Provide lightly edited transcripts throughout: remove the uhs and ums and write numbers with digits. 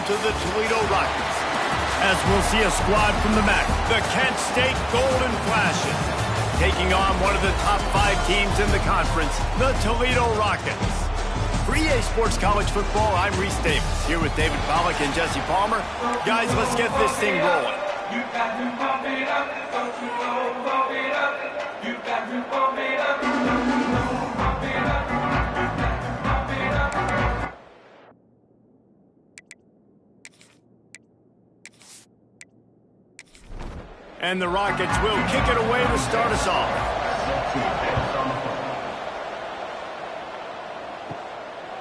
to the Toledo Rockets. As we'll see a squad from the MAC, the Kent State Golden Flashes, taking on one of the top 5 teams in the conference, the Toledo Rockets. For EA Sports College Football, I'm Reese Davis, here with David Pollack and Jesse Palmer. Guys, let's get this thing rolling. You got to pump it up, don't you know, pump it up. You got to pump it up, don't you know, pump it up. You got to pump it up. And the Rockets will kick it away to start us off.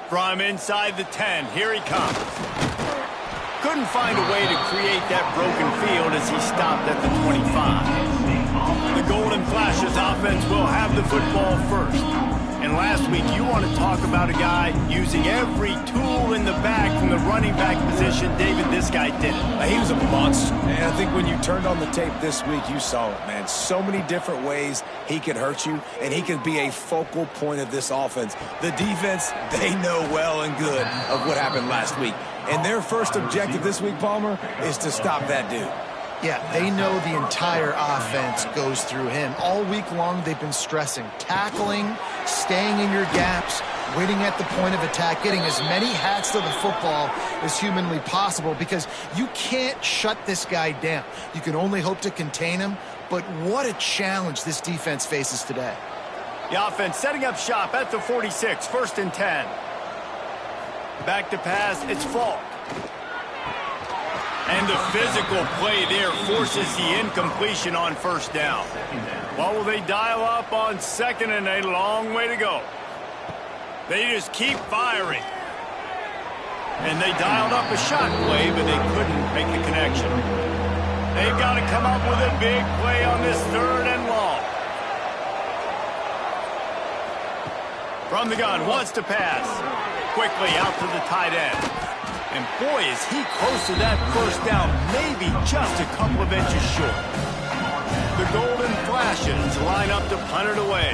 From inside the 10, here he comes. Couldn't find a way to create that broken field as he stopped at the 25. The Golden Flashes offense will have the football first. And last week, you want to talk about a guy using every tool in the bag from the running back position. David, this guy did it. He was a monster. And I think when you turned on the tape this week, you saw it, man. So many different ways he can hurt you, and he can be a focal point of this offense. The defense, they know well and good of what happened last week. And their first objective this week, Palmer, is to stop that dude. Yeah, they know the entire offense goes through him. All week long, they've been stressing, tackling, staying in your gaps, waiting at the point of attack, getting as many hats to the football as humanly possible, because you can't shut this guy down. You can only hope to contain him, but what a challenge this defense faces today. The offense setting up shop at the 46, 1st and 10. Back to pass, it's Falk. And the physical play there forces the incompletion on 1st down. What will they dial up on 2nd and a long way to go? They just keep firing. And they dialed up a shot play, but they couldn't make the connection. They've got to come up with a big play on this 3rd and long. From the gun, wants to pass. Quickly out to the tight end. And boy, is he close to that 1st down, maybe just a couple of inches short. The Golden Flashes line up to punt it away.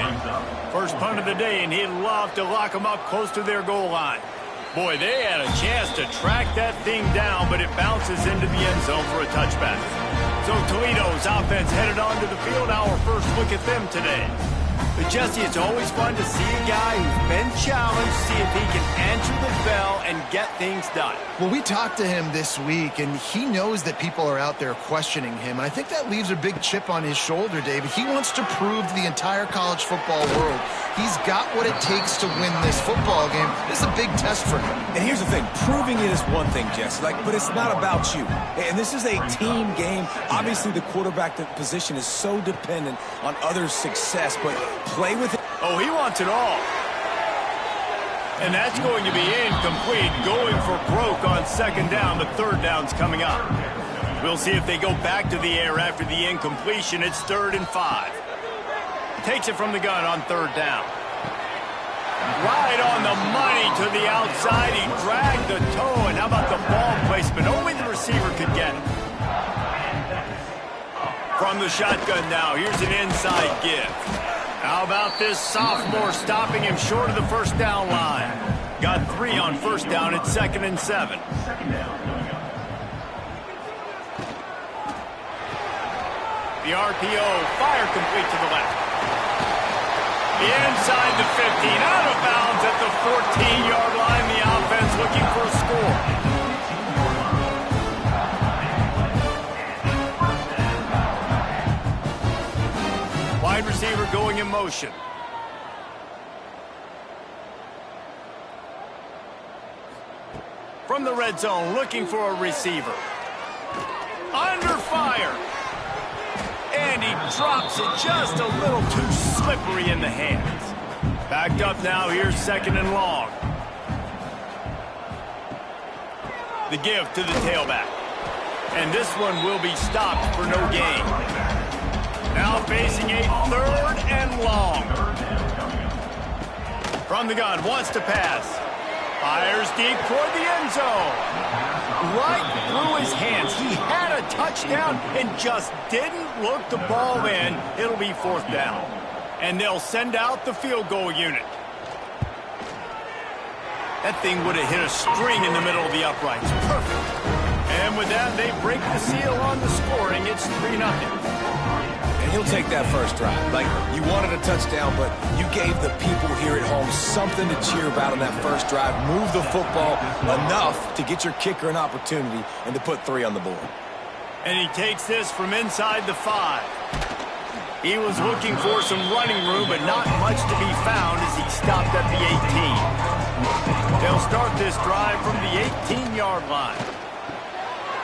First punt of the day, and he'd love to lock them up close to their goal line. Boy, they had a chance to track that thing down, but it bounces into the end zone for a touchback. So Toledo's offense headed onto the field. Our first look at them today. But Jesse, it's always fun to see a guy who's been challenged, see if he can answer the bell and get things done. Well, we talked to him this week, and he knows that people are out there questioning him. And I think that leaves a big chip on his shoulder, David. He wants to prove to the entire college football world he's got what it takes to win this football game. This is a big test for him. And here's the thing. Proving it is one thing, Jesse, but it's not about you. And this is a team game. Obviously, the quarterback position is so dependent on others' success, but play with it. Oh, he wants it all. And that's going to be incomplete. Going for broke on 2nd down. The 3rd down's coming up. We'll see if they go back to the air after the incompletion. It's 3rd and 5. Takes it from the gun on 3rd down. Right on the money to the outside. He dragged the toe. And how about the ball placement? Only the receiver could get it. From the shotgun now, here's an inside give. How about this sophomore stopping him short of the 1st down line? Got 3 on 1st down at 2nd and 7. The RPO, fire complete to the left. Inside the 15, out of bounds at the 14-yard line. The offense looking for a score. Wide receiver going in motion. From the red zone, looking for a receiver. Under fire. And he drops it just a little too slippery in the hands. Backed up now, here's 2nd and long. The give to the tailback. And this one will be stopped for no gain. Now facing a 3rd and long. From the gun, wants to pass. Fires deep toward the end zone. Right through his hands. He had a touchdown and just didn't look the ball in. It'll be 4th down. And they'll send out the field goal unit. That thing would have hit a string in the middle of the uprights. Perfect. with that, they break the seal on the scoring. It's 3-0. And he'll take that first drive. Like, you wanted a touchdown, but you gave the people here at home something to cheer about on that first drive. Move the football enough to get your kicker an opportunity and to put 3 on the board. And he takes this from inside the 5. He was looking for some running room, but not much to be found as he stopped at the 18. They'll start this drive from the 18-yard line.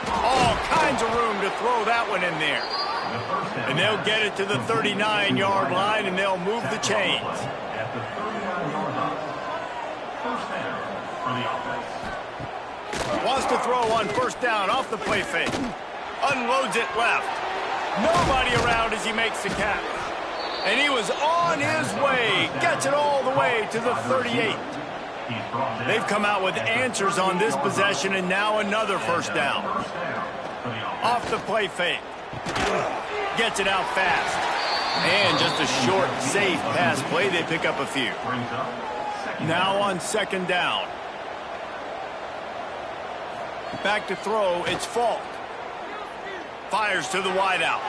All kinds of room to throw that one in there. And they'll get it to the 39-yard line, and they'll move the chains. Wants to throw on first down off the play fake. Unloads it left. Nobody around as he makes the catch. And he was on his way. Gets it all the way to the 38. They've come out with answers on this possession, and now another first down. Off the play fake. Gets it out fast. And just a short, safe pass play. They pick up a few. Now on second down. Back to throw. It's Falk. Fires to the wideout.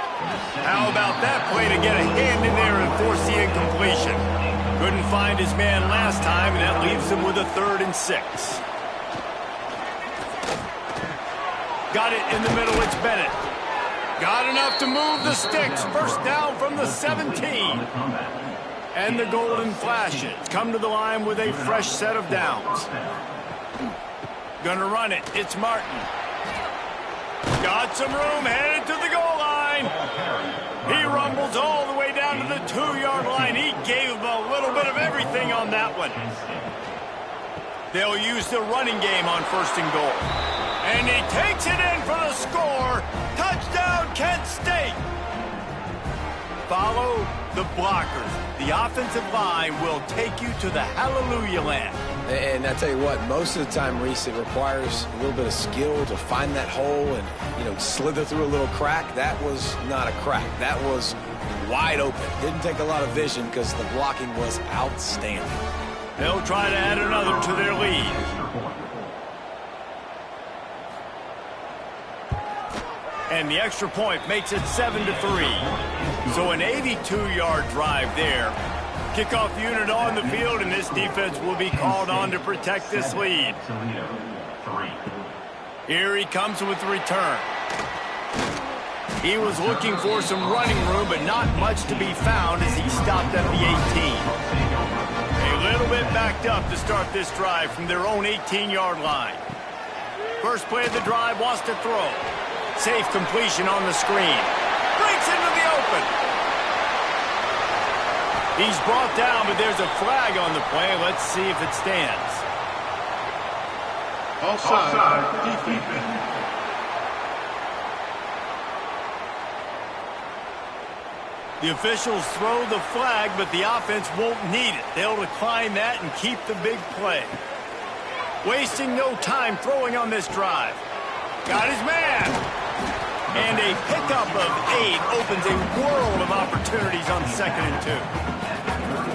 How about that play to get a hand in there and force the incompletion? Couldn't find his man last time, and that leaves him with a 3rd and 6. Got it in the middle. It's Bennett. Got enough to move the sticks. First down from the 17. And the golden flashes come to the line with a fresh set of downs. Gonna run it. It's Martin. Got some room, headed to the goal line. He rumbles all the way down to the 2-yard line. He gave him a little bit of everything on that one. They'll use the running game on first and goal. And he takes it in for the score. Touchdown, Kent State. Follow the blockers. The offensive line will take you to the hallelujah land. And I tell you what, most of the time, Reese, it requires a little bit of skill to find that hole and, slither through a little crack. That was not a crack. That was wide open. Didn't take a lot of vision because the blocking was outstanding. They'll try to add another to their lead. And the extra point makes it 7-3. So an 82-yard drive there. Kickoff unit on the field, and this defense will be called on to protect this lead. Here he comes with the return. He was looking for some running room, but not much to be found as he stopped at the 18. A little bit backed up to start this drive from their own 18-yard line. First play of the drive, wants to throw. Safe completion on the screen. Breaks into the open. He's brought down, but there's a flag on the play. Let's see if it stands. Offside. Defense. The officials throw the flag, but the offense won't need it. They'll decline that and keep the big play. Wasting no time throwing on this drive. Got his man. And a pickup of 8 opens a world of opportunities on 2nd and 2.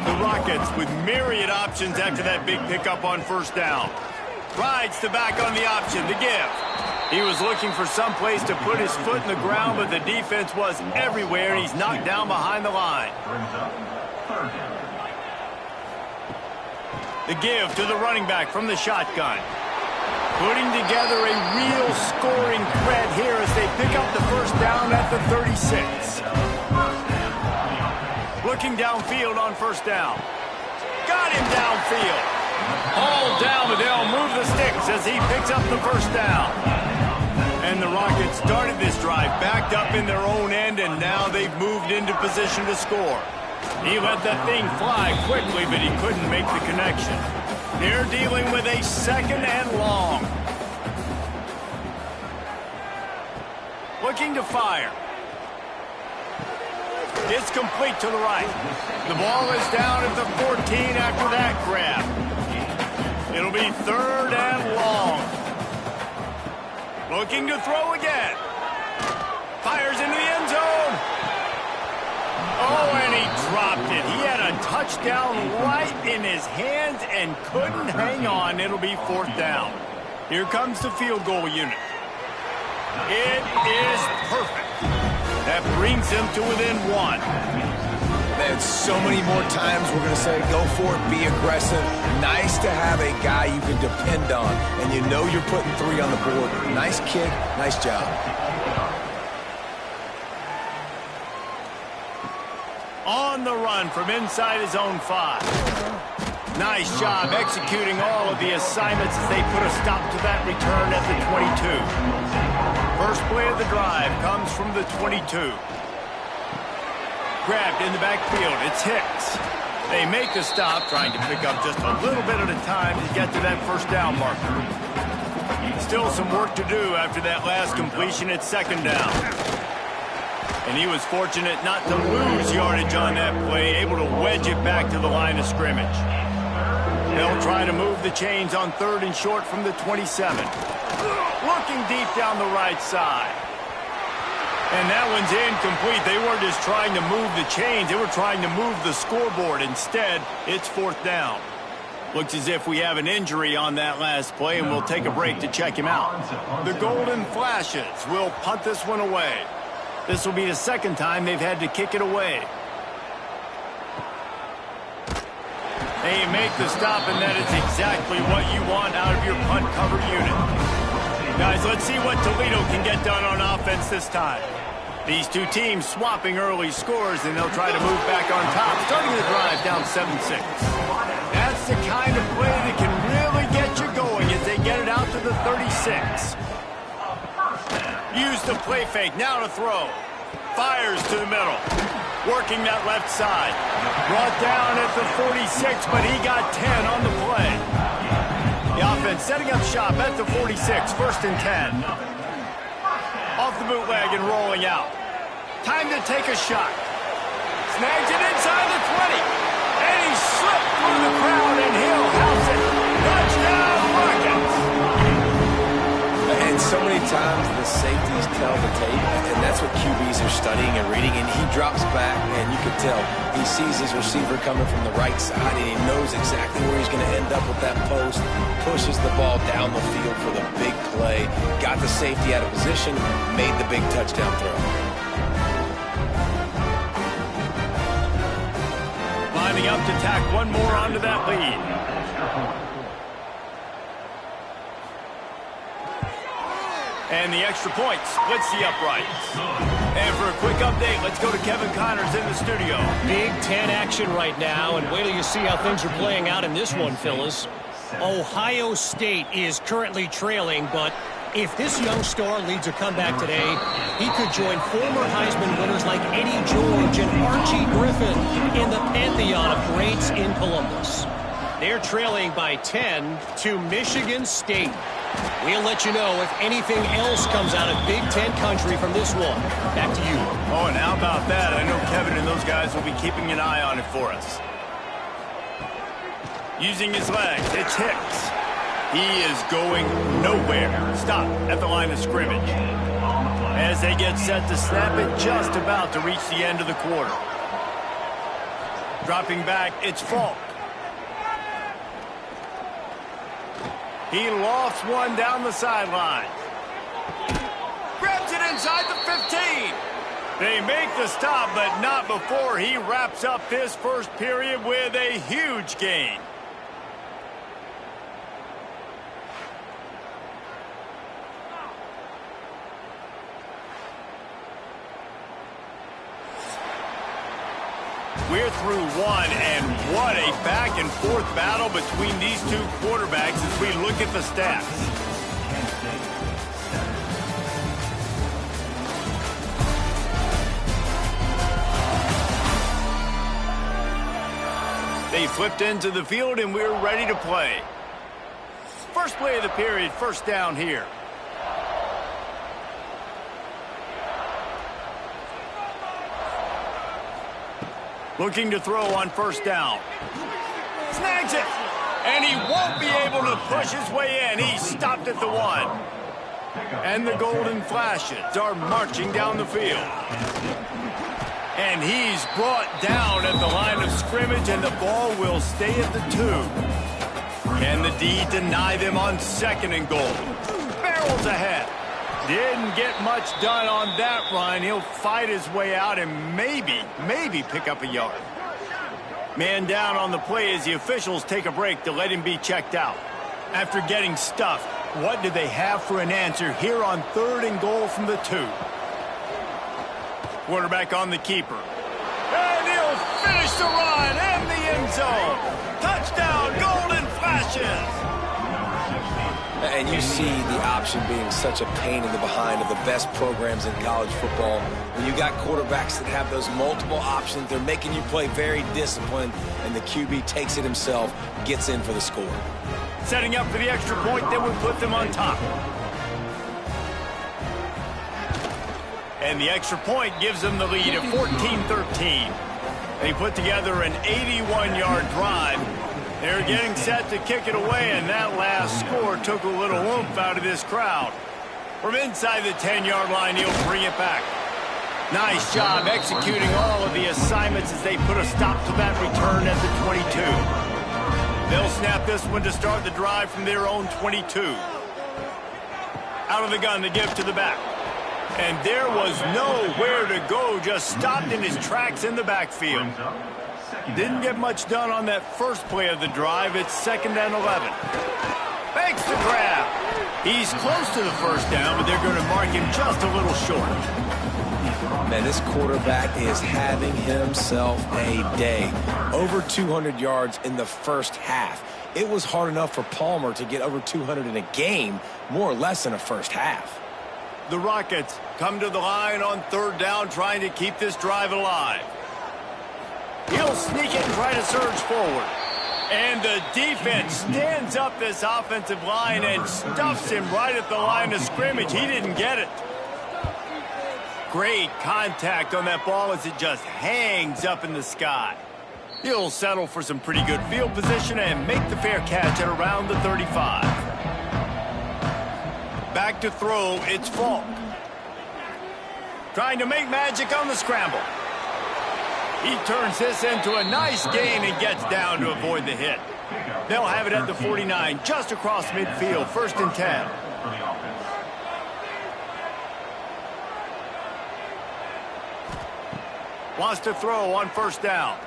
The Rockets with myriad options after that big pickup on first down. Rides to back on the option to give. He was looking for some place to put his foot in the ground, but the defense was everywhere, and he's knocked down behind the line. The give to the running back from the shotgun. Putting together a real scoring threat here as they pick up the first down at the 36. Looking downfield on first down. Got him downfield. All down, but they'll move the sticks as he picks up the first down. And the Rockets started this drive backed up in their own end, and now they've moved into position to score. He let that thing fly quickly, but he couldn't make the connection. They're dealing with a 2nd and long. Looking to fire. It's complete to the right. The ball is down at the 14 after that grab. It'll be 3rd and long. Looking to throw again. Fires into the end zone. Oh, and he dropped it. He had a touchdown right in his hands and couldn't hang on. It'll be 4th down. Here comes the field goal unit. It is perfect. That brings them to within 1. Man, so many more times we're going to say, go for it, be aggressive. Nice to have a guy you can depend on, and you know you're putting 3 on the board. Nice kick, nice job. On the run from inside his own 5. Nice job executing all of the assignments as they put a stop to that return at the 22. First play of the drive comes from the 22. Grabbed in the backfield, it's Hicks. They make the stop, trying to pick up just a little bit at a time to get to that first down marker. Still some work to do after that last completion at second down. And he was fortunate not to lose yardage on that play, able to wedge it back to the line of scrimmage. They'll try to move the chains on 3rd and short from the 27. Looking deep down the right side. And that one's incomplete. They weren't just trying to move the chains. They were trying to move the scoreboard. Instead, it's 4th down. Looks as if we have an injury on that last play, and we'll take a break to check him out. The Golden Flashes will punt this one away. This will be the 2nd time they've had to kick it away. They make the stop, and that is exactly what you want out of your punt cover unit. Guys, let's see what Toledo can get done on offense this time. These two teams swapping early scores, and they'll try to move back on top, starting the drive down 7-6. That's the kind of play that can really get you going as they get it out to the 36. Use the play fake, now to throw. Fires to the middle. Working that left side. Brought down at the 46, but he got 10 on the play. The offense setting up shop at the 46, 1st and 10. Off the bootleg and rolling out. Time to take a shot. Snags it inside the 20. And he slipped through the crowd, and he'll house it. Touchdown, Rockets! And so many times the safeties tell the tape, and that's what QBs are studying and reading, and he drops back, and you can tell he sees his receiver coming from the right side, and he knows exactly where he's going to end up with that post, pushes the ball down the field for the big play, got the safety out of position, made the big touchdown throw. Lining up to tack one more onto that lead. And the extra point splits the uprights. And for a quick update, let's go to Kevin Connors in the studio. Big Ten action right now, and wait till you see how things are playing out in this one, fellas. Ohio State is currently trailing, but if this young star leads a comeback today, he could join former Heisman winners like Eddie George and Archie Griffin in the pantheon of greats in Columbus. They're trailing by 10 to Michigan State. We'll let you know if anything else comes out of Big Ten country from this one. Back to you. Oh, and how about that? I know Kevin and those guys will be keeping an eye on it for us. Using his legs, it's Hicks. He is going nowhere. Stop at the line of scrimmage. As they get set to snap it, just about to reach the end of the quarter. Dropping back, it's Falk. He lofts one down the sideline. Grabs it inside the 15. They make the stop, but not before he wraps up this first period with a huge gain. We're through one, and what a back-and-forth battle between these two quarterbacks as we look at the stats. They flipped into the field, and we're ready to play. First play of the period, 1st down here. Looking to throw on 1st down. Snags it. And he won't be able to push his way in. He stopped at the 1. And the Golden Flashes are marching down the field. And he's brought down at the line of scrimmage, and the ball will stay at the 2. Can the D deny them on 2nd and goal? Barrels ahead. Didn't get much done on that run. He'll fight his way out and maybe pick up a yard. Man down on the play as the officials take a break to let him be checked out. After getting stuffed, what do they have for an answer here on 3rd and goal from the 2? Quarterback on the keeper. And he'll finish the run in the end zone. Touchdown, Golden Flashes. And you see the option being such a pain in the behind of the best programs in college football. When you got quarterbacks that have those multiple options, they're making you play very disciplined, and the QB takes it himself, gets in for the score. Setting up for the extra point that would put them on top. And the extra point gives them the lead at 14-13. They put together an 81-yard drive. They're getting set to kick it away, and that last score took a little oomph out of this crowd. From inside the 10-yard line, he'll bring it back. Nice job executing all of the assignments as they put a stop to that return at the 22. They'll snap this one to start the drive from their own 22. Out of the gun, they give to the back. And there was nowhere to go, just stopped in his tracks in the backfield. Didn't get much done on that first play of the drive. It's 2nd and 11. Makes the grab. He's close to the first down, but they're going to mark him just a little short. Man, this quarterback is having himself a day. Over 200 yards in the first half. It was hard enough for Palmer to get over 200 in a game, more or less in a first half. The Rockets come to the line on 3rd down, trying to keep this drive alive. He'll sneak it and try to surge forward. And the defense stands up this offensive line and stuffs him right at the line of scrimmage. He didn't get it. Great contact on that ball as it just hangs up in the sky. He'll settle for some pretty good field position and make the fair catch at around the 35. Back to throw, it's Falk. Trying to make magic on the scramble. He turns this into a nice gain and gets down to avoid the hit. They'll have it at the 49, just across midfield, 1st and 10. Wants to throw on 1st down.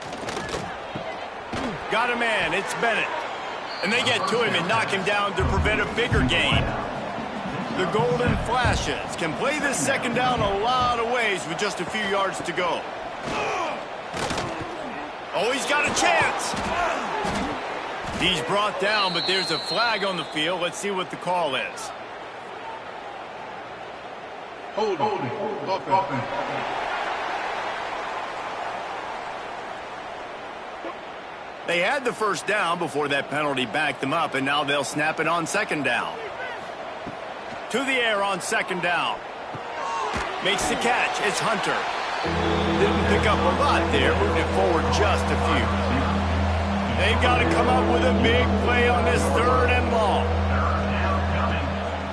Got a man, it's Bennett. And they get to him and knock him down to prevent a bigger gain. The Golden Flashes can play this 2nd down a lot of ways with just a few yards to go. Oh, he's got a chance. He's brought down, but there's a flag on the field. Let's see what the call is. Holding. They had the 1st down before that penalty backed them up, and now they'll snap it on 2nd down. To the air on 2nd down. Makes the catch. It's Hunter. Didn't pick up a lot there, moving it forward just a few. They've got to come up with a big play on this 3rd and long.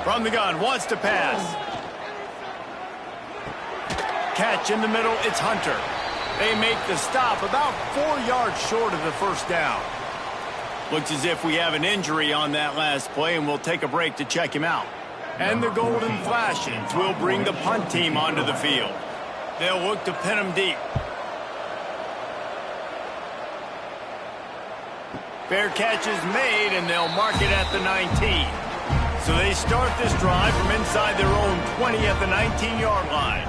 From the gun, wants to pass. Catch in the middle, it's Hunter. They make the stop about 4 yards short of the 1st down. Looks as if we have an injury on that last play, and we'll take a break to check him out. And the Golden Flashes will bring the punt team onto the field. They'll look to pin him deep. Fair catch is made, and they'll mark it at the 19. So they start this drive from inside their own 20 at the 19-yard line.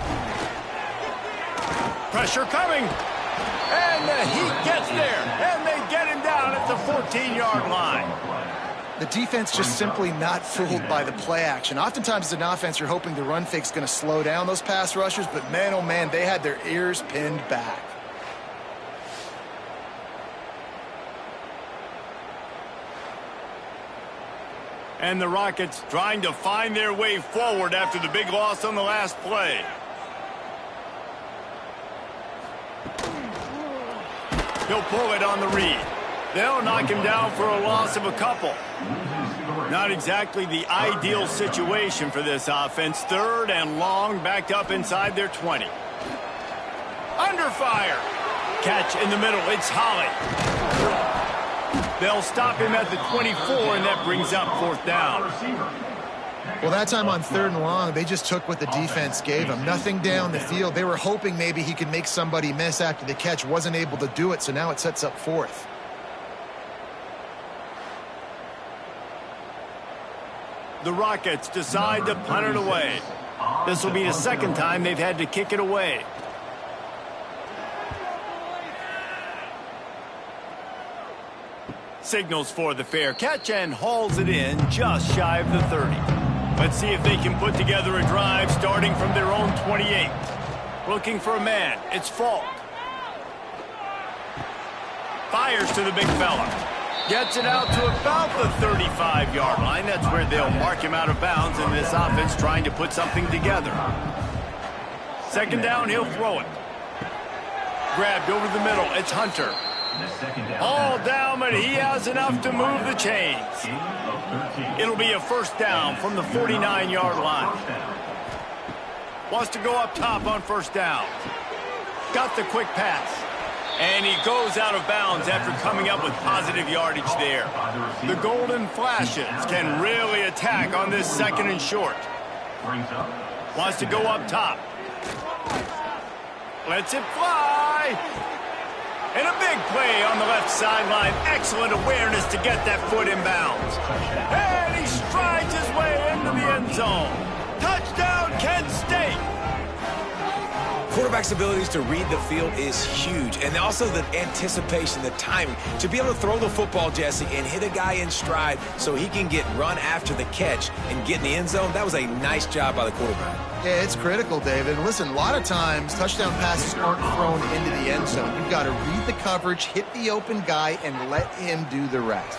Pressure coming. And the Heat gets there, and they get him down at the 14-yard line. The defense just simply not fooled by the play action. Oftentimes as an offense, you're hoping the run fake's going to slow down those pass rushers, but man, oh man, they had their ears pinned back. And the Rockets trying to find their way forward after the big loss on the last play. He'll pull it on the read. They'll knock him down for a loss of a couple. Not exactly the ideal situation for this offense. 3rd and long, backed up inside their 20. Under fire. Catch in the middle. It's Holly. They'll stop him at the 24, and that brings up 4th down. Well, that time on 3rd and long, they just took what the defense gave them. Nothing down the field. They were hoping maybe he could make somebody miss after the catch. Wasn't able to do it, so now it sets up 4th. The Rockets decide to punt it away. This will be the 2nd time they've had to kick it away. Signals for the fair catch and hauls it in just shy of the 30. Let's see if they can put together a drive starting from their own 28. Looking for a man. It's Falk. Fires to the big fella. Gets it out to about the 35-yard line. That's where they'll mark him out of bounds in this offense trying to put something together. 2nd down, he'll throw it. Grabbed over the middle. It's Hunter. All down, but he has enough to move the chains. It'll be a 1st down from the 49-yard line. Wants to go up top on 1st down. Got the quick pass. And he goes out of bounds after coming up with positive yardage there. The Golden Flashes can really attack on this 2nd and short. Wants to go up top. Lets it fly. And a big play on the left sideline. Excellent awareness to get that foot in bounds. And he strides his way into the end zone. Touchdown, Kent State. Quarterback's abilities to read the field is huge, and also the anticipation, the timing. To be able to throw the football, Jesse, and hit a guy in stride so he can get run after the catch and get in the end zone, that was a nice job by the quarterback. Yeah, it's critical, David. Listen, a lot of times touchdown passes aren't thrown into the end zone. You've got to read the coverage, hit the open guy, and let him do the rest.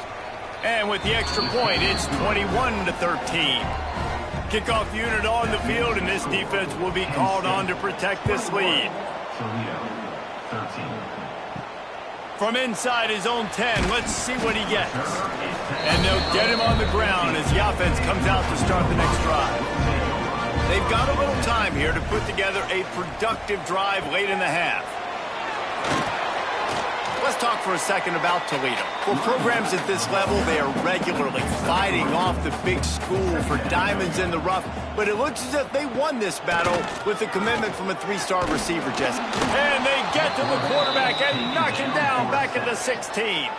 And with the extra point, it's 21-13. Kickoff unit on the field, and this defense will be called on to protect this lead. From inside his own 10, let's see what he gets. And they'll get him on the ground as the offense comes out to start the next drive. They've got a little time here to put together a productive drive late in the half. Let's talk for a second about Toledo. For programs at this level, they are regularly fighting off the big school for diamonds in the rough, but it looks as if they won this battle with a commitment from a 3-star receiver, Jesse. And they get to the quarterback and knock him down back at the 16.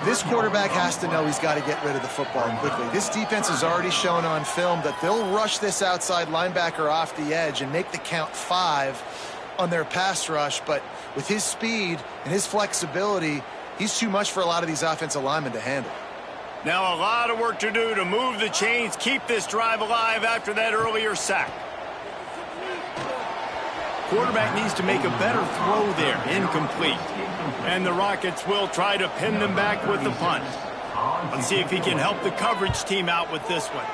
This quarterback has to know he's got to get rid of the football quickly. This defense has already shown on film that they'll rush this outside linebacker off the edge and make the count 5 on their pass rush, but with his speed and his flexibility, he's too much for a lot of these offensive linemen to handle. Now a lot of work to do to move the chains, keep this drive alive after that earlier sack. Quarterback needs to make a better throw there, incomplete. And the Rockets will try to pin them back with the punt. Let's see if he can help the coverage team out with this one.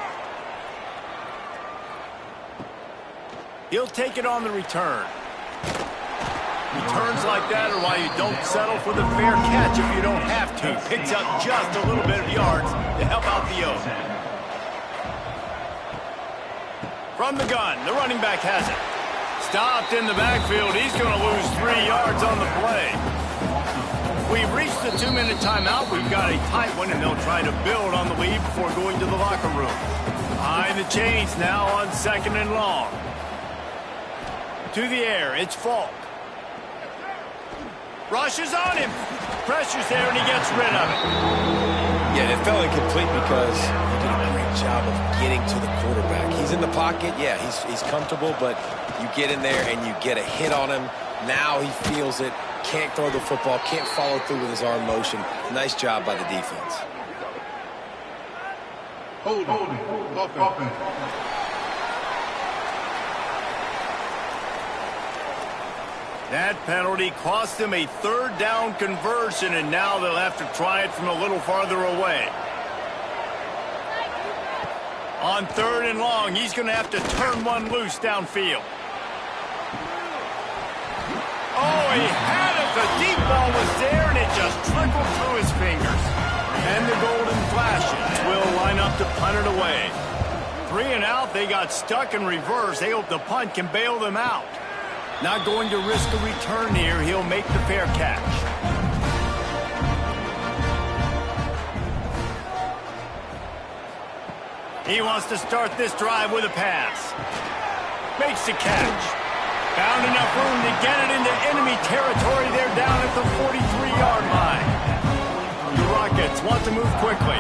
He'll take it on the return. Returns like that are why you don't settle for the fair catch if you don't have to. Picks up just a little bit of yards to help out the O. From the gun, the running back has it. Stopped in the backfield. He's going to lose 3 yards on the play. We've reached the 2-minute timeout. We've got a tight one, and they'll try to build on the lead before going to the locker room. Behind the chains now on 2nd and long. To the air, it's Falk. Rushes on him. Pressure's there, and he gets rid of it. Yeah, it felt incomplete because he did a great job of getting to the quarterback. He's in the pocket. Yeah, he's comfortable, but you get in there and you get a hit on him. Now he feels it. Can't throw the football. Can't follow through with his arm motion. Nice job by the defense. Holding. Offense. That penalty cost them a 3rd down conversion, and now they'll have to try it from a little farther away. On 3rd and long, he's going to have to turn one loose downfield. Oh, he had it. The deep ball was there, and it just trickled through his fingers. And the Golden Flashes will line up to punt it away. 3 and out, they got stuck in reverse. They hope the punt can bail them out. Not going to risk a return here. He'll make the fair catch. He wants to start this drive with a pass. Makes the catch. Found enough room to get it into enemy territory. They're down at the 43-yard line. The Rockets want to move quickly.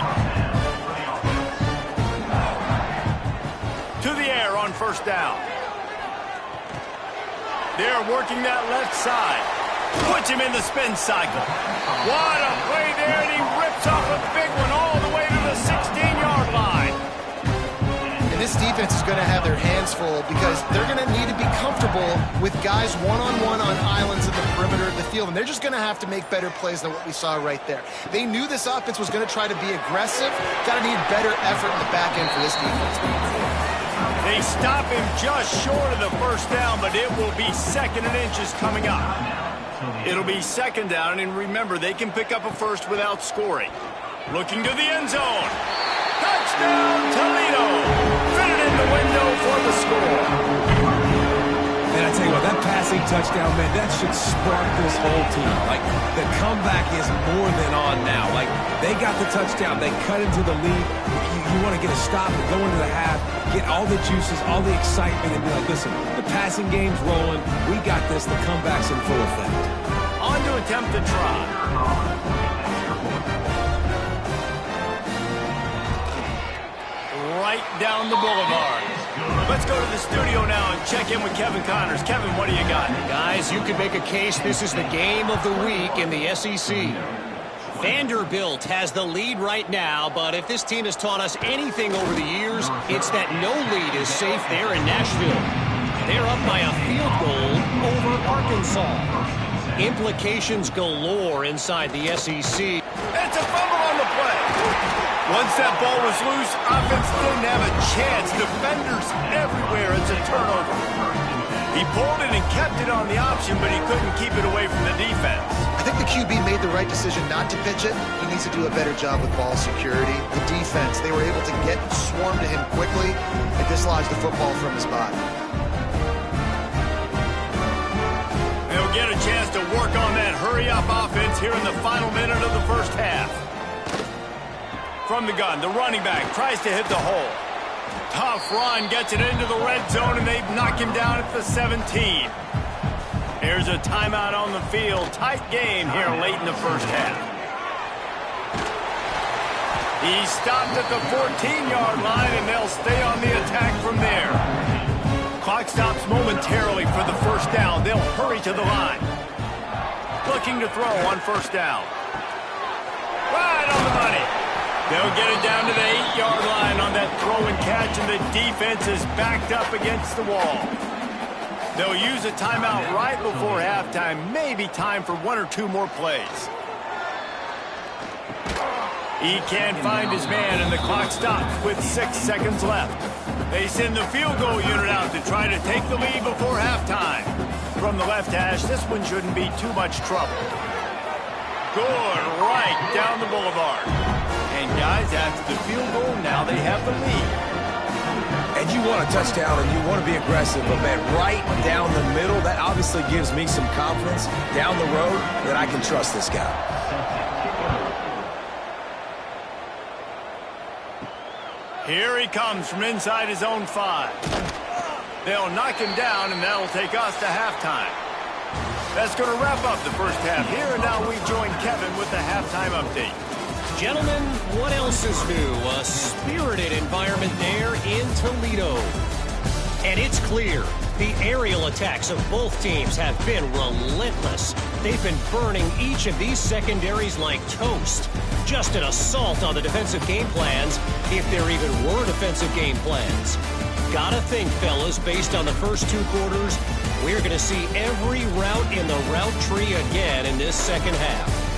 To the air on first down. They're working that left side. Puts him in the spin cycle. What a play there, and he rips off a big one all the way to the 16-yard line. And this defense is going to have their hands full because they're going to need to be comfortable with guys one-on-one on islands in the perimeter of the field, and they're just going to have to make better plays than what we saw right there. They knew this offense was going to try to be aggressive. Got to need better effort in the back end for this defense. They stop him just short of the first down, but it will be 2nd and inches coming up. It'll be 2nd down, and remember, they can pick up a first without scoring. Looking to the end zone. Touchdown, Toledo! Fitted in the window for the score. And I tell you what, that passing touchdown, man, that should spark this whole team. Like, the comeback is more than on now. Like, they got the touchdown. They cut into the lead. You want to get a stop and go into the half, get all the juices, all the excitement, and be like, listen, the passing game's rolling. We got this. The comeback's in full effect. On to attempt the try. Right down the boulevard. Let's go to the studio now and check in with Kevin Connors. Kevin, what do you got? Guys, you could make a case this is the game of the week in the SEC. Vanderbilt has the lead right now, but if this team has taught us anything over the years, it's that no lead is safe there in Nashville. They're up by a field goal over Arkansas. Implications galore inside the SEC. It's a fumble on the play. Once that ball was loose, offense didn't have a chance. Defenders everywhere. It's a turnover. He pulled it and kept it on the option, but he couldn't keep it away from the defense. I think the QB made the right decision not to pitch it. He needs to do a better job with ball security. The defense, they were able to get swarm to him quickly and dislodge the football from his body. They'll get a chance to work on that hurry-up offense here in the final minute of the first half. From the gun, the running back tries to hit the hole. Tough run, gets it into the red zone, and they've knocked him down at the 17. Here's a timeout on the field. Tight game here late in the first half. He stopped at the 14-yard line, and they'll stay on the attack from there. Clock stops momentarily for the first down. They'll hurry to the line. Looking to throw on first down. Right on the money. They'll get it down to the 8-yard line on that throw and catch, and the defense is backed up against the wall. They'll use a timeout right before halftime. Maybe time for 1 or 2 more plays. He can't find his man, and the clock stops with 6 seconds left. They send the field goal unit out to try to take the lead before halftime. From the left hash, this one shouldn't be too much trouble. Good, right down the boulevard. And guys, after the field goal, now they have the lead. And you want a touchdown and you want to be aggressive, but man, right down the middle, that obviously gives me some confidence down the road that I can trust this guy. Here he comes from inside his own 5. They'll knock him down, and that'll take us to halftime. That's going to wrap up the first half. Here and now we join Kevin with the halftime update. Gentlemen, what else is new? A spirited environment there in Toledo. And it's clear, the aerial attacks of both teams have been relentless. They've been burning each of these secondaries like toast. Just an assault on the defensive game plans, if there even were defensive game plans. Gotta think, fellas, based on the first 2 quarters, we're going to see every route in the route tree again in this second half.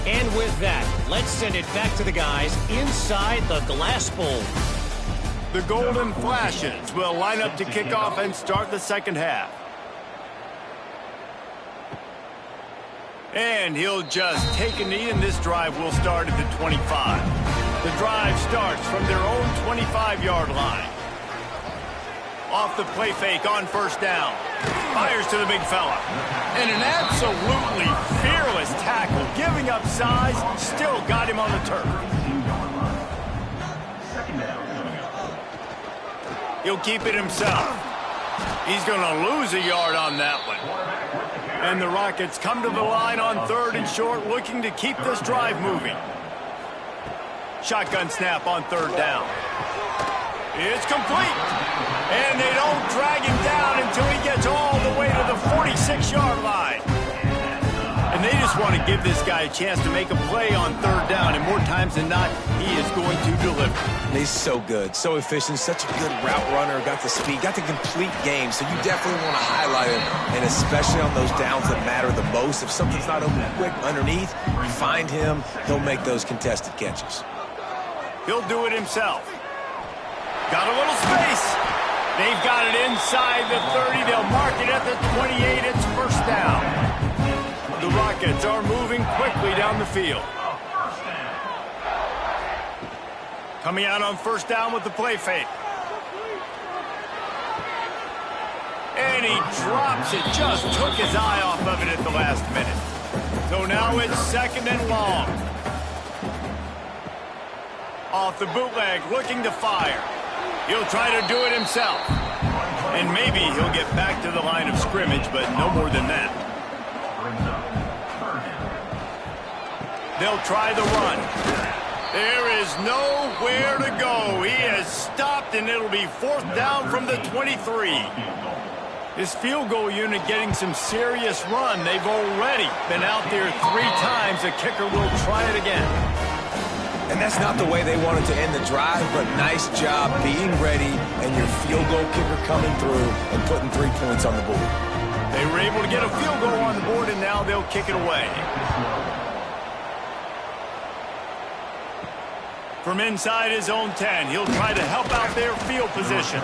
And with that, let's send it back to the guys inside the glass bowl. The Golden Flashes will line up to kick off and start the second half. And he'll just take a knee, and this drive will start at the 25. The drive starts from their own 25-yard line. Off the play fake on first down. Fires to the big fella. And an absolutely fearless tackle. Giving up size, still got him on the turf. He'll keep it himself. He's going to lose a yard on that one. And the Rockets come to the line on 3rd and short, looking to keep this drive moving. Shotgun snap on 3rd down. It's complete. And they don't drag him down until he gets all the way to the 46-yard line. And they just want to give this guy a chance to make a play on 3rd down. And more times than not, he is going to deliver. He's so good, so efficient, such a good route runner, got the speed, got the complete game. So you definitely want to highlight him, and especially on those downs that matter the most. If something's not open quick underneath, you find him, he'll make those contested catches. He'll do it himself. Got a little space. They've got it inside the 30. They'll mark it at the 28. It's 1st down. The Rockets are moving quickly down the field. Coming out on 1st down with the play fake. And he drops it. Just took his eye off of it at the last minute. So now it's 2nd and long. Off the bootleg, looking to fire. He'll try to do it himself. And maybe he'll get back to the line of scrimmage, but no more than that. They'll try the run. There is nowhere to go. He has stopped, and it'll be 4th down from the 23. His field goal unit getting some serious run. They've already been out there 3 times. The kicker will try it again. And that's not the way they wanted to end the drive, but nice job being ready and your field goal kicker coming through and putting 3 points on the board. They were able to get a field goal on the board, and now they'll kick it away. From inside his own 10, he'll try to help out their field position.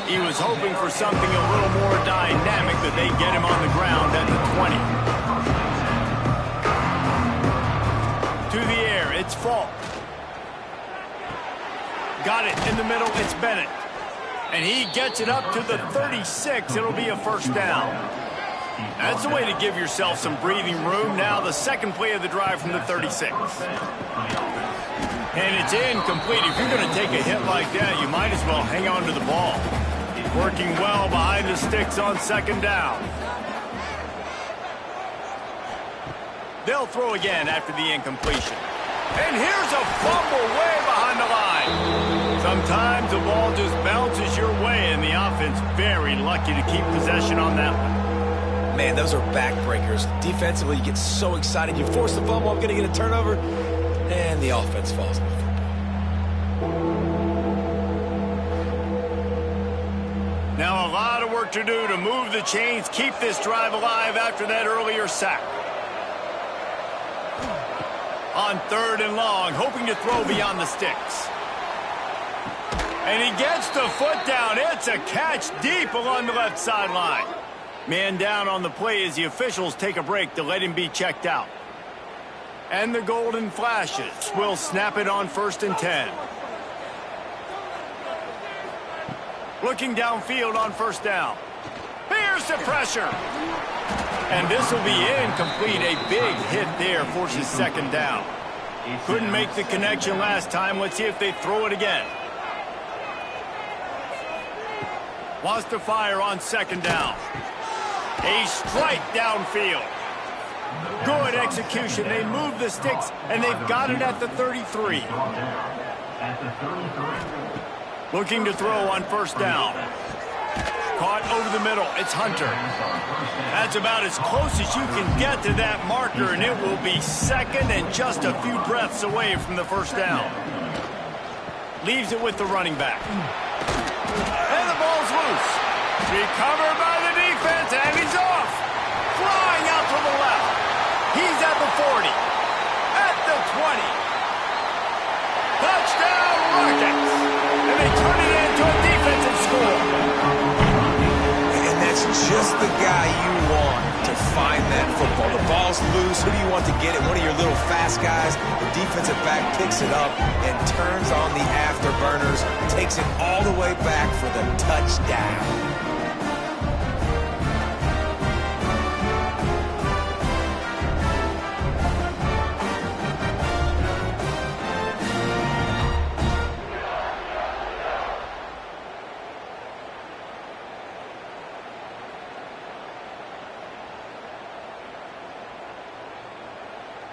He was hoping for something a little more dynamic, that they get him on the ground at the 20. To the air, it's Falk. Got it in the middle, it's Bennett. And he gets it up to the 36. It'll be a 1st down. That's the way to give yourself some breathing room. Now the 2nd play of the drive from the 36. And it's incomplete. If you're going to take a hit like that, you might as well hang on to the ball. Working well behind the sticks on 2nd down. They'll throw again after the incompletion. And here's a fumble way behind the line. Sometimes the ball just bounces your way, and the offense very lucky to keep possession on that one. Man, those are backbreakers. Defensively, you get so excited. You force the fumble, I'm going to get a turnover, and the offense falls. Now a lot of work to do to move the chains, keep this drive alive after that earlier sack. On 3rd and long, hoping to throw beyond the sticks. And he gets the foot down. It's a catch deep along the left sideline. Man down on the play as the officials take a break to let him be checked out. And the golden flashes will snap it on 1st and 10. Looking downfield on 1st down. Here's the pressure. And this will be incomplete. A big hit there forces 2nd down. Couldn't make the connection last time. Let's see if they throw it again. Wants to fire on 2nd down. A strike downfield. Good execution. They move the sticks, and they've got it at the 33. Looking to throw on 1st down. Caught over the middle. It's Hunter. That's about as close as you can get to that marker, and it will be 2nd and just a few breaths away from the 1st down. Leaves it with the running back. And the ball's loose. Recovered by the defense, and he's off. Flying out to the left. He's at the 40. At the 20. Touchdown, Rockets. And they turn it into a defensive score. And that's just the guy you want to find that football. The ball's loose. Who do you want to get it? One of your little fast guys. The defensive back picks it up and turns on the afterburners. Takes it all the way back for the touchdown.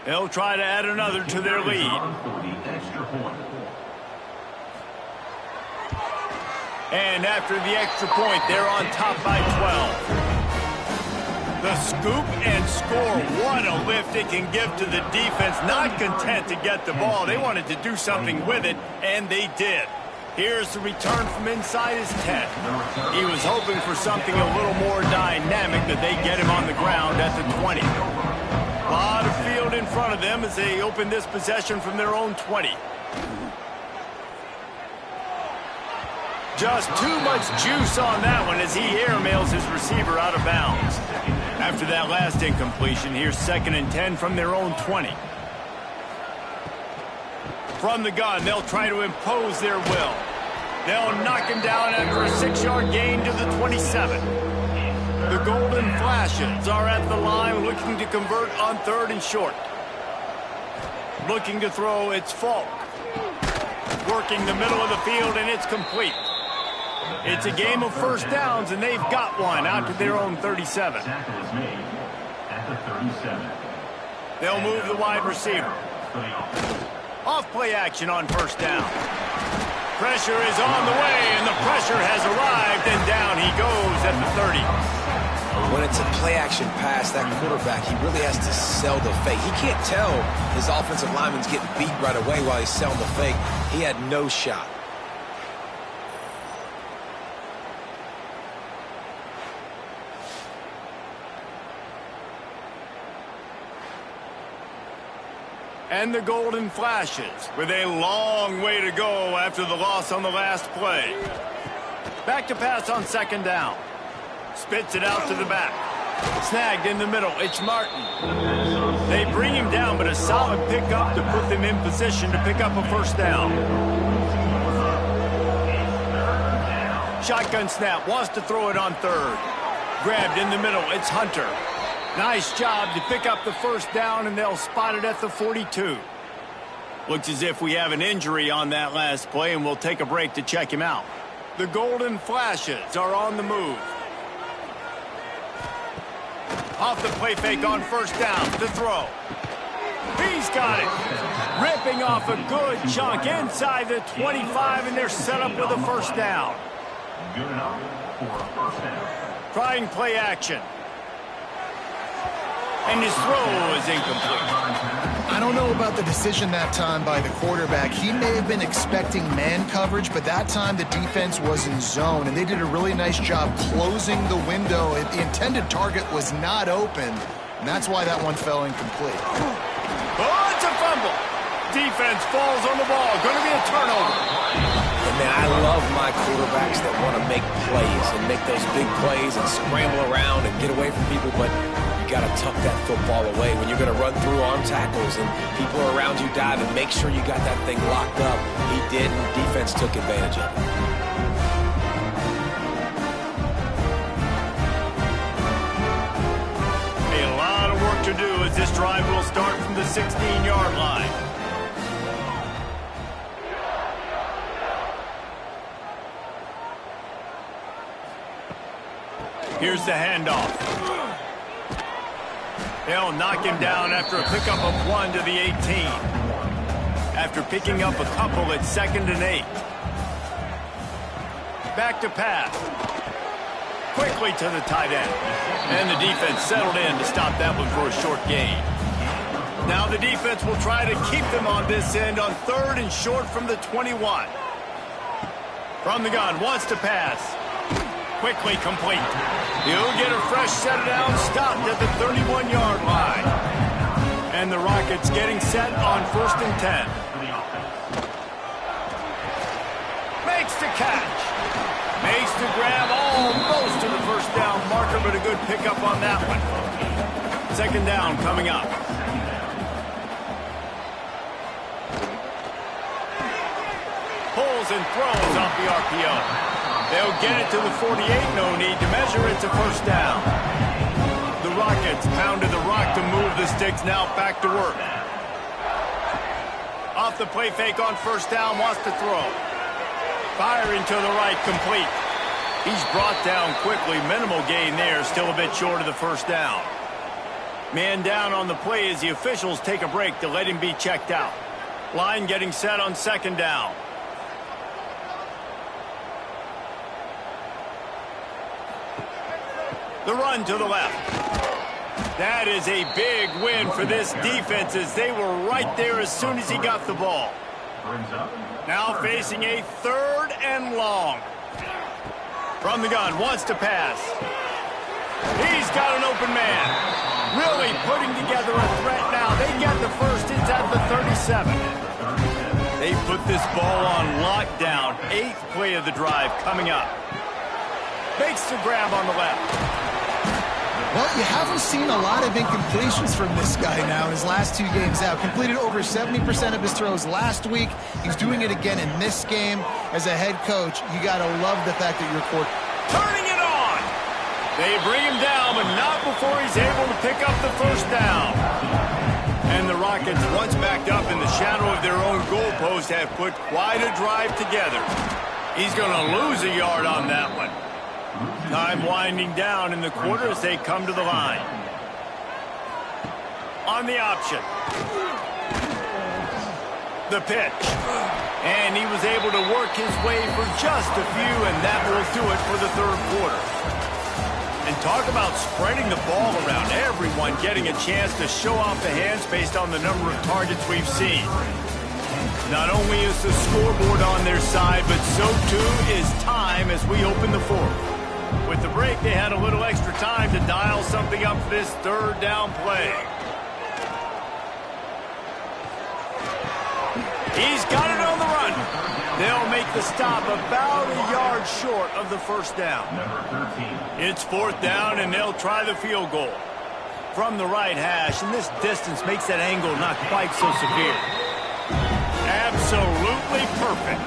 They'll try to add another to their lead. And after the extra point, they're on top by 12. The scoop and score. What a lift it can give to the defense. Not content to get the ball. They wanted to do something with it, and they did. Here's the return from inside his 10. He was hoping for something a little more dynamic, that they get him on the ground at the 20. A lot of field in front of them as they open this possession from their own 20. Just too much juice on that one as he airmails his receiver out of bounds. After that last incompletion, here's 2nd and 10 from their own 20. From the gun, they'll try to impose their will. They'll knock him down after a 6-yard gain to the 27. The Golden Flashes are at the line looking to convert on 3rd and short. Looking to throw, it's Falk. Working the middle of the field, and it's complete. It's a game of first downs, and they've got one out to their own 37. They'll move the wide receiver. Off play action on first down. Pressure is on the way, and the pressure has arrived, and down he goes at the 30. When it's a play-action pass, that quarterback, he really has to sell the fake. He can't tell his offensive lineman's getting beat right away while he's selling the fake. He had no shot. And the Golden Flashes with a long way to go after the loss on the last play. Back to pass on 2nd down. Spits it out to the back. Snagged in the middle. It's Martin. They bring him down, but a solid pickup to put them in position to pick up a first down. Shotgun snap. Wants to throw it on 3rd. Grabbed in the middle. It's Hunter. Nice job to pick up the first down, and they'll spot it at the 42. Looks as if we have an injury on that last play, and we'll take a break to check him out. The Golden Flashes are on the move. Off the play fake on first down to throw. He's got it. Ripping off a good chunk inside the 25, and they're set up with a first down. Good enough for a first down. Trying play action. And his throw is incomplete. I don't know about the decision that time by the quarterback. He may have been expecting man coverage, but that time the defense was in zone, and they did a really nice job closing the window. The intended target was not open, and that's why that one fell incomplete. Oh, it's a fumble. Defense falls on the ball. Going to be a turnover. And man, I love my quarterbacks that want to make plays and make those big plays and scramble around and get away from people, but you got to tuck that football away when you're going to run through arm tackles and people are around you diving. Make sure you got that thing locked up. He did, and the defense took advantage of it. A lot of work to do as this drive will start from the 16-yard line. Here's the handoff. They'll knock him down after a pickup of 1 to the 18. After picking up a couple at 2nd and 8. Back to pass. Quickly to the tight end. And the defense settled in to stop that one for a short gain. Now the defense will try to keep them on this end on 3rd and short from the 21. From the gun, wants to pass. Quickly complete. He'll get a fresh set down, stopped at the 31-yard line. And the Rockets getting set on 1st and 10. Makes the catch. Makes the grab almost to the first down marker, but a good pickup on that one. 2nd down coming up. Pulls and throws off the RPO. They'll get it to the 48, no need to measure, it's a first down. The Rockets pounded the rock to move the sticks, now back to work. Off the play fake on first down, wants to throw. Firing to the right, complete. He's brought down quickly, minimal gain there, still a bit short of the first down. Man down on the play as the officials take a break to let him be checked out. Line getting set on second down. The run to the left. That is a big win for this defense as they were right there as soon as he got the ball. Now facing a 3rd and long. From the gun, wants to pass. He's got an open man. Really putting together a threat now. They get the first. It's at the 37. They put this ball on lockdown. 8th play of the drive coming up. Makes the grab on the left. Well, you haven't seen a lot of incompletions from this guy now in his last 2 games out. Completed over 70% of his throws last week. He's doing it again in this game. As a head coach, you got to love the fact that you're turning it on. They bring him down, but not before he's able to pick up the first down. And the Rockets, once backed up in the shadow of their own goalpost, have put quite a drive together. He's going to lose a yard on that one. Time winding down in the quarter as they come to the line. On the option. The pitch. And he was able to work his way for just a few, and that will do it for the 3rd quarter. And talk about spreading the ball around. Everyone getting a chance to show off the hands based on the number of targets we've seen. Not only is the scoreboard on their side, but so too is time as we open the 4th. With the break, they had a little extra time to dial something up for this 3rd down play. He's got it on the run. They'll make the stop about a yard short of the first down. It's 4th down, and they'll try the field goal. From the right hash, and this distance makes that angle not quite so severe. Absolutely perfect.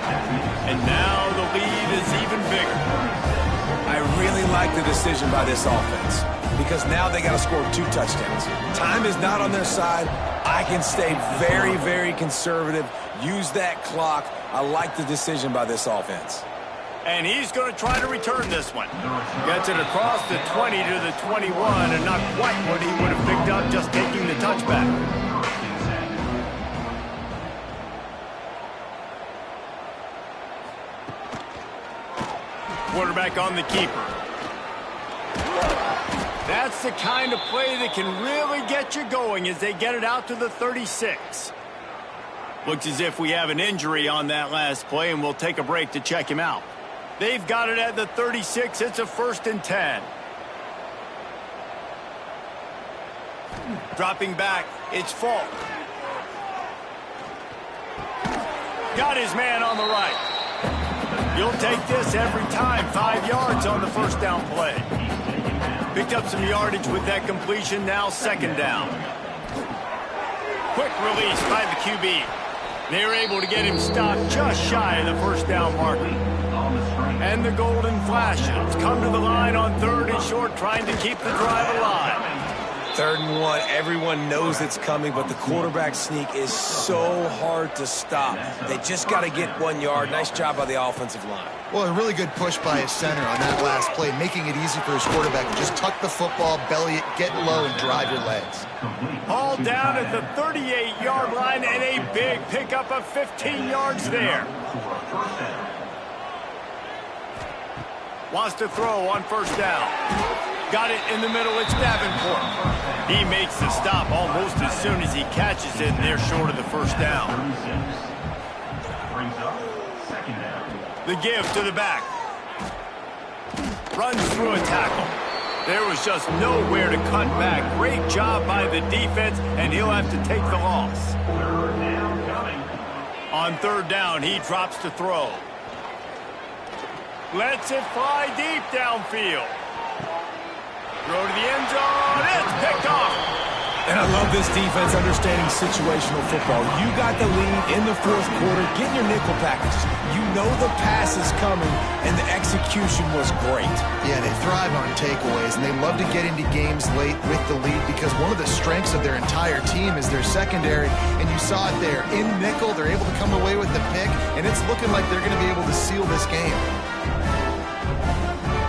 And now the lead is even bigger. I really like the decision by this offense because now they got to score 2 touchdowns. Time is not on their side. I can stay very, very conservative, use that clock. I like the decision by this offense. And he's going to try to return this one. Gets it across the 20 to the 21, and not quite what he would have picked up just taking the touchback. Quarterback on the keeper. That's the kind of play that can really get you going as they get it out to the 36. Looks as if we have an injury on that last play, and we'll take a break to check him out. They've got it at the 36. It's a 1st and 10. Dropping back. It's Falk. Got his man on the right. You'll take this every time. 5 yards on the first down play. Picked up some yardage with that completion. Now 2nd down. Quick release by the QB. They're able to get him stopped just shy of the first down marker. And the Golden Flashes come to the line on 3rd and short, trying to keep the drive alive. 3rd and 1, everyone knows it's coming, but the quarterback sneak is so hard to stop. They just got to get 1 yard. Nice job by the offensive line. Well, a really good push by his center on that last play, making it easy for his quarterback to just tuck the football, belly it, get low, and drive your legs. All down at the 38-yard line, and a big pickup of 15 yards there. Wants to throw on first down. Got it in the middle. It's Davenport. He makes the stop almost as soon as he catches it, and they're short of the first down. The give to the back. Runs through a tackle. There was just nowhere to cut back. Great job by the defense, and he'll have to take the loss. On 3rd down, he drops to throw. Lets it fly deep downfield. Throw to the end zone. It's picked off. And I love this defense understanding situational football. You got the lead in the 4th quarter. Get your nickel packages. You know the pass is coming, and the execution was great. Yeah, they thrive on takeaways, and they love to get into games late with the lead because one of the strengths of their entire team is their secondary, and you saw it there. In nickel, they're able to come away with the pick, and it's looking like they're going to be able to seal this game.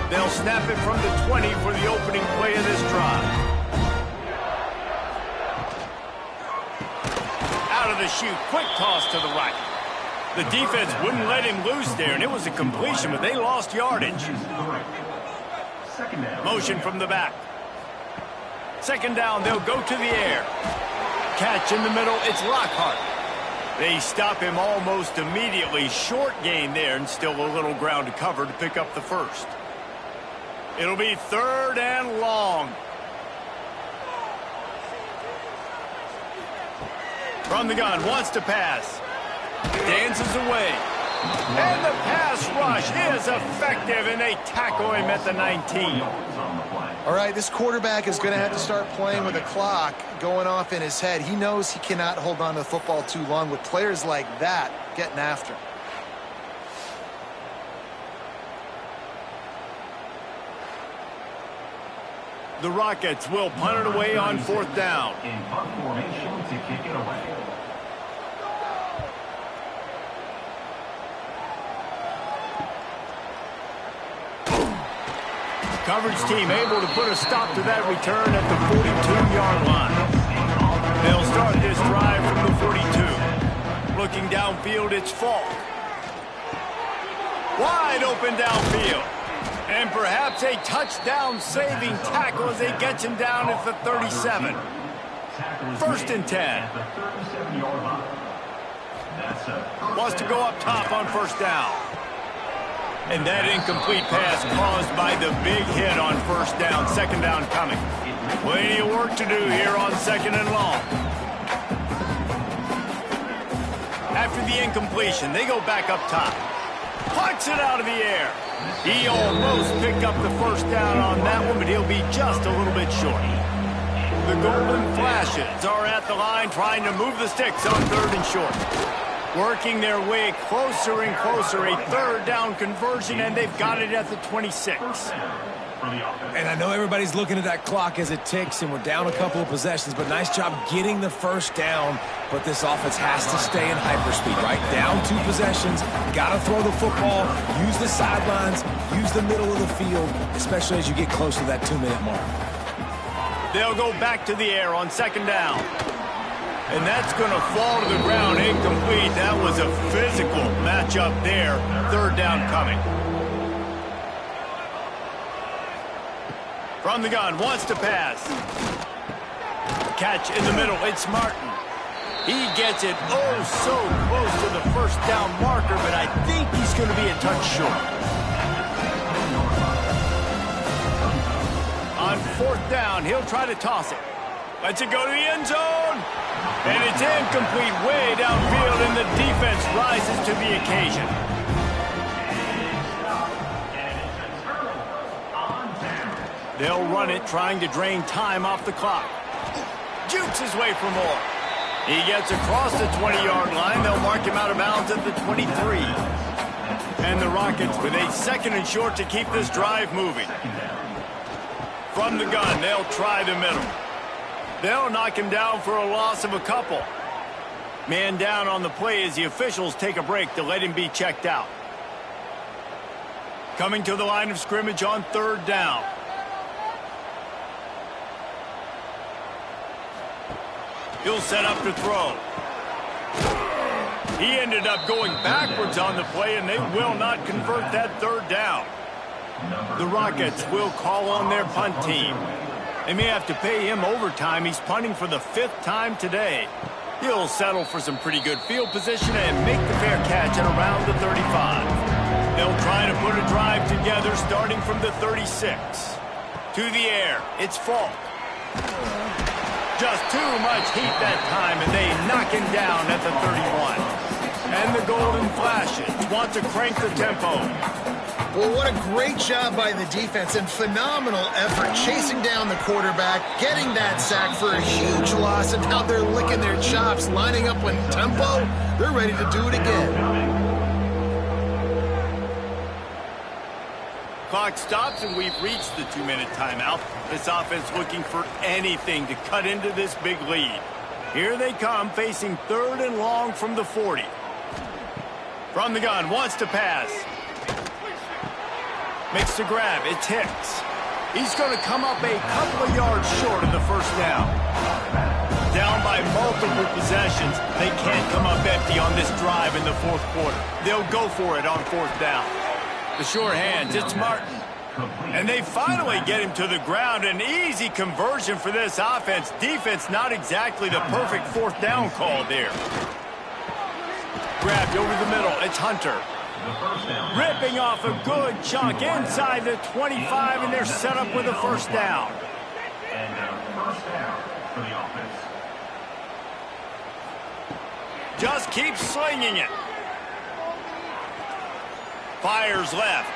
They'll snap it from the 20 for the opening play of this drive. out of the chute. Quick toss to the right. The defense wouldn't let him loose there, and it was a completion, but they lost yardage. Motion from the back. Second down, they'll go to the air. Catch in the middle, it's Lockhart. They stop him almost immediately. Short gain there, and still a little ground to cover to pick up the first. It'll be 3rd and long. From the gun, wants to pass. Dances away. And the pass rush is effective, and they tackle him at the 19. All right, this quarterback is going to have to start playing with a clock going off in his head. He knows he cannot hold on to the football too long with players like that getting after him. The Rockets will punt it away on 4th down. In punt formation to kick it away. Coverage team able to put a stop to that return at the 42-yard line. They'll start this drive from the 42. Looking downfield, it's Falk. Wide open downfield. And perhaps a touchdown-saving tackle as they get him down at the 37. 1st and 10. Wants to go up top on 1st down. And that incomplete pass caused by the big hit on 1st down. 2nd down coming. Plenty of work to do here on 2nd and long. After the incompletion, they go back up top. Plucks it out of the air. He almost picked up the 1st down on that one, but he'll be just a little bit short. The Golden Flashes are at the line trying to move the sticks on 3rd and short. Working their way closer and closer. A 3rd down conversion, and they've got it at the 26. And I know everybody's looking at that clock as it ticks, and we're down a couple of possessions, but nice job getting the 1st down. But this offense has to stay in hyperspeed, right? Down 2 possessions, got to throw the football, use the sidelines, use the middle of the field, especially as you get close to that 2-minute mark. They'll go back to the air on 2nd down. And that's going to fall to the ground incomplete. That was a physical matchup there. 3rd down coming. From the gun, wants to pass. Catch in the middle, it's Martin. He gets it oh so close to the 1st down marker, but I think he's going to be a touch short. On 4th down, he'll try to toss it. Lets it go to the end zone. And it's incomplete way downfield, and the defense rises to the occasion. They'll run it, trying to drain time off the clock. Jukes his way for more. He gets across the 20-yard line. They'll mark him out of bounds at the 23. And the Rockets with a 2nd and short to keep this drive moving. From the gun, they'll try the middle. They'll knock him down for a loss of a couple. Man down on the play as the officials take a break to let him be checked out. Coming to the line of scrimmage on 3rd down. He'll set up to throw. He ended up going backwards on the play, and they will not convert that 3rd down. The Rockets will call on their punt team. They may have to pay him overtime. He's punting for the 5th time today. He'll settle for some pretty good field position and make the fair catch at around the 35. They'll try to put a drive together starting from the 36. To the air, it's Falk. Just too much heat that time, and they knock him down at the 31. And the Golden Flashes want to crank the tempo. Well, what a great job by the defense and phenomenal effort chasing down the quarterback, getting that sack for a huge loss, and now they're licking their chops, lining up with tempo. They're ready to do it again. Clock stops, and we've reached the 2-minute timeout. This offense looking for anything to cut into this big lead. Here they come, facing 3rd and long from the 40. From the gun, wants to pass. Makes the grab, it's Hicks. He's going to come up a couple of yards short of the 1st down. Down by multiple possessions, they can't come up empty on this drive in the fourth quarter. They'll go for it on fourth down. The sure hands, it's Martin. And they finally get him to the ground. An easy conversion for this offense. Defense, not exactly the perfect fourth down call there. Grabbed over the middle. It's Hunter. Ripping off a good chunk inside the 25, and they're set up with a first down. And first down for the offense. Just keeps slinging it. Fires left.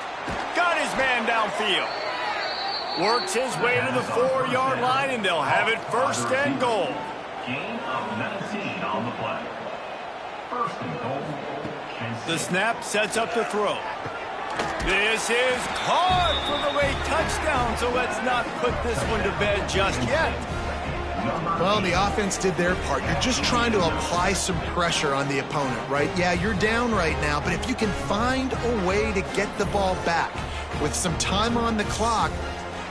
Got his man downfield. Works his way to the 4-yard line, and they'll have it first and goal. Gain of 19 on the play. First and goal. The snap sets up the throw. This is caught for the late touchdown, so let's not put this one to bed just yet. Well, the offense did their part. You're just trying to apply some pressure on the opponent, right? Yeah, you're down right now, but if you can find a way to get the ball back with some time on the clock,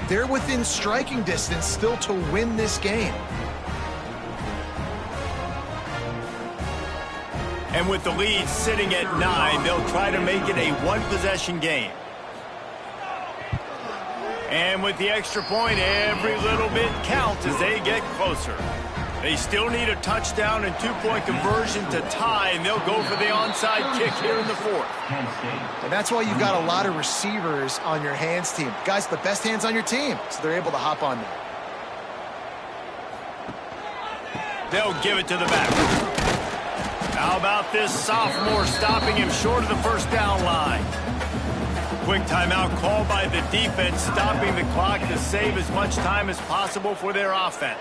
they're within striking distance still to win this game. And with the lead sitting at 9, they'll try to make it a one-possession game. And with the extra point, every little bit counts as they get closer. They still need a touchdown and two-point conversion to tie, and they'll go for the onside kick here in the fourth. And that's why you've got a lot of receivers on your hands team. Guys, the best hands on your team, so they're able to hop on them. They'll give it to the back. How about this sophomore stopping him short of the first down line? Quick timeout called by the defense, stopping the clock to save as much time as possible for their offense.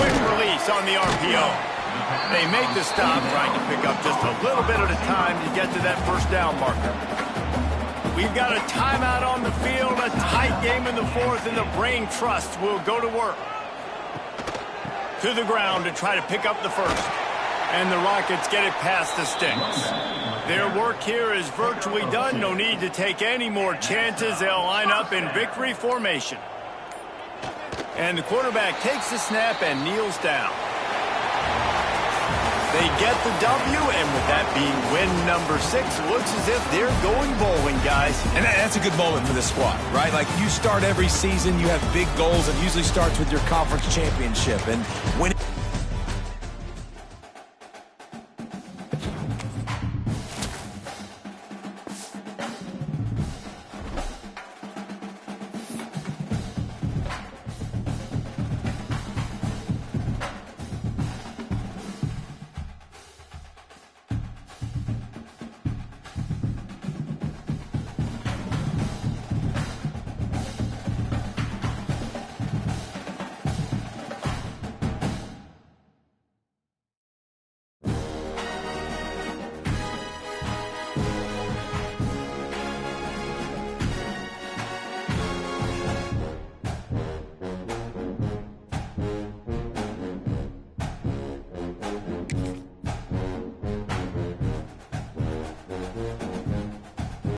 Quick release on the RPO. They make the stop, trying to pick up just a little bit at a time to get to that first down marker. We've got a timeout on the field, a tight game in the fourth, and the brain trust will go to work. To the ground to try to pick up the first. And the Rockets get it past the sticks. Their work here is virtually done. No need to take any more chances. They'll line up in victory formation. And the quarterback takes the snap and kneels down. They get the W, and with that being win number 6, looks as if they're going bowling, guys. And that's a good moment for this squad, right? Like, you start every season, you have big goals. It usually starts with your conference championship. And when